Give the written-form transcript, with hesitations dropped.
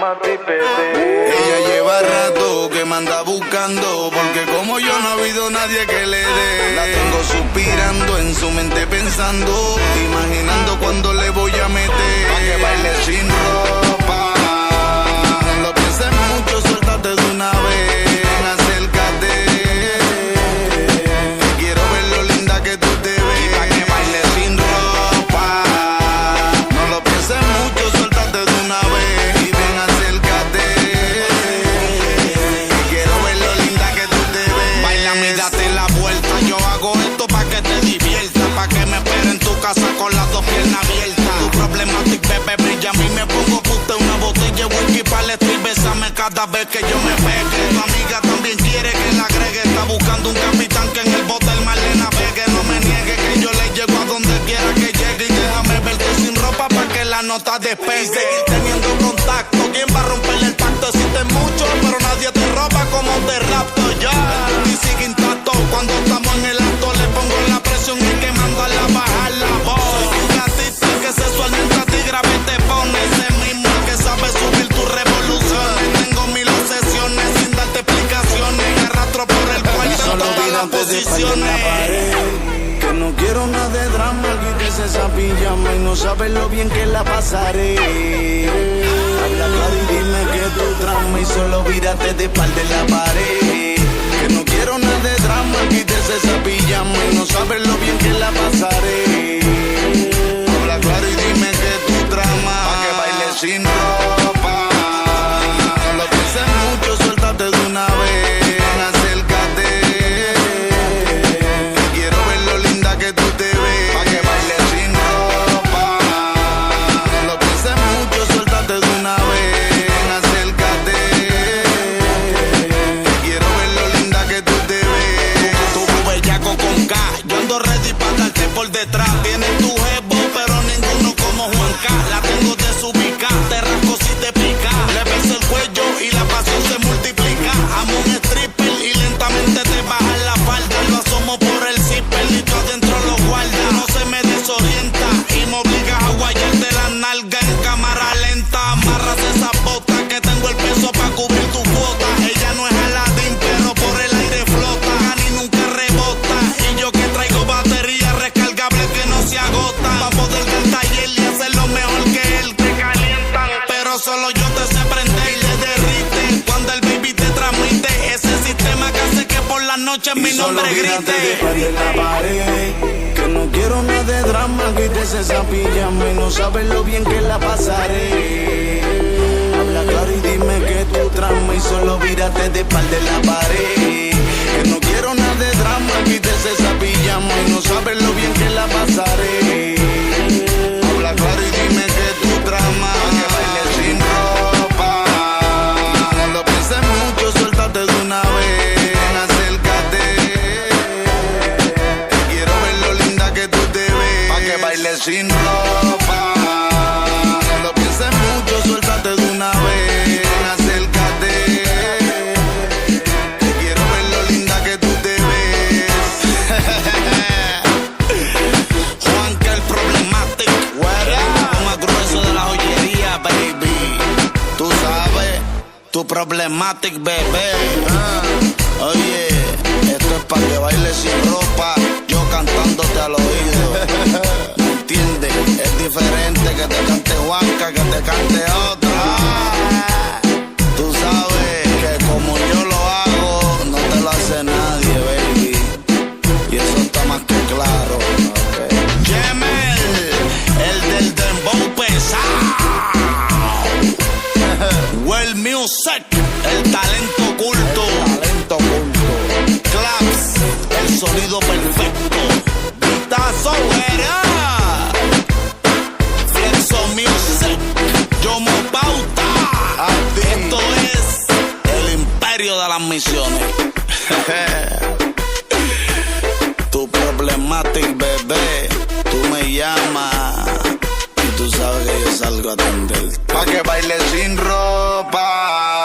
problematic, bebé. Ella lleva rato que me anda buscando, porque como yo no ha habido nadie que le dé. La tengo suspirando, en su mente pensando, imaginando cuando le voy a meter. Pa' que baile sin ropa. No lo pienses mucho, suéltate de una vez. Acércate. Quiero ver lo linda que tú te ves. Y pa' que baile sin ropa. No lo pienses mucho, suéltate de una vez. Y ven, acércate. Quiero ver lo linda que tú te ves. Baila, mi date la vuelta. Yo hago esto pa' que te diviertas, pa' que me espere en tu casa con las dos piernas abiertas. Tu problematic, bebé, brilla. A mí me pongo puta una botella de whisky pa' le y bésame cada vez que yo me pegue. Tu amiga también quiere que la agregue. Está buscando un capitán que en el bote el mar le navegue. No me niegue que yo le llego a donde quiera que llegue. Y déjame verte sin ropa pa' que la nota despegue. Seguir teniendo contacto. ¿Quién va a romperle el pacto? Existen muchos, pero nadie te roba como te rapto ya. Y sigue intacto. Cuando estamos en el acto le pongo la presión y hay que mandarla a bajar la voz. Soy un gatito que sexualmente a ti grave te pone. Ese mismo que sabe subir tu revolución. Tengo mil obsesiones sin darte explicaciones. Me arrastro por el cuarto en todas las posiciones. Que no quiero nada de drama, quítese esa pijama y no sabes lo bien que la pasaré. Habla claro y dime que tu trama y solo vírate de espalda en la pared. Que no quiero nada de drama, quítese esa pijama y no sabes lo bien que la pasaré. Habla claro y dime que tu trama, pa' que baile sin ropa. No lo pienses mucho, suéltate de una vez, acércate. Quiero ver lo linda que tú te ves, pa' que baile sin ropa. No lo pienses mucho, suéltate de una vez, acércate. Quiero ver lo linda que tú te ves. Tu bellaco con K, yo ando ready pa' darte por detrás. Tienes tu jevo, pero ninguno como Juan K. La tengo desubicada, te rasco si te pica. Le beso el cuello y la pasión se multiplica. Amo un stripper y lentamente te baja la falda. Lo asomo por el zipper y tú adentro lo guarda. No se me desorienta y me obligas a guayarte la nalga en cámara lenta. Amarras esas botas que tengo el peso pa' cubrir tu cuota. Ella no es Aladdin, pero por el aire flota. Ni nunca rebota y yo que traigo batería recargable que no se agota. Pa' poder del taller y hacer lo mejor que él. Te calientan, pero solo yo te sé prender y le derrite. Cuando el baby te transmite ese sistema que hace que por la noche mi nombre grite. En la pared, que no quiero nada de drama, quítese esa pijama y no sabes lo bien que la pasaré. Habla claro y dime que tu trama y solo vírate de espalda en la pared. Que no quiero nada de drama, quítese esa pijama y no sabes lo bien que la pasaré. Habla claro y dime que tu trama, pa' que baile sin ropa. No lo pienses mucho, suéltate de una vez, acércate. Quiero ver lo linda que tú te ves, pa' que baile sin ropa. No lo pienses mucho, suéltate de una vez, acércate. Quiero ver lo linda que tú te ves. Juan que el problematic, lo más grueso de la joyería, baby. Tú sabes, tu problematic, bebé. Oye, esto es pa' que bailes sin ropa, yo cantándote al oído. ¿Me entiendes? Es diferente que te cante Juanca, que te cante otra. Tú sabes que como yo lo hago, no te lo hace nadie, baby. Y eso está más que claro. Okay. Jemel, el del dembow pesado. Well Music, el talento oculto. El talento oculto. Claps, el sonido perfecto. Vitazo, era. Flexo Music, Yomo Pauta. Esto es el imperio de las misiones. Tu problematic, bebé. Tú me llamas y tú sabes que yo salgo a atender. Pa' que baile sin ropa.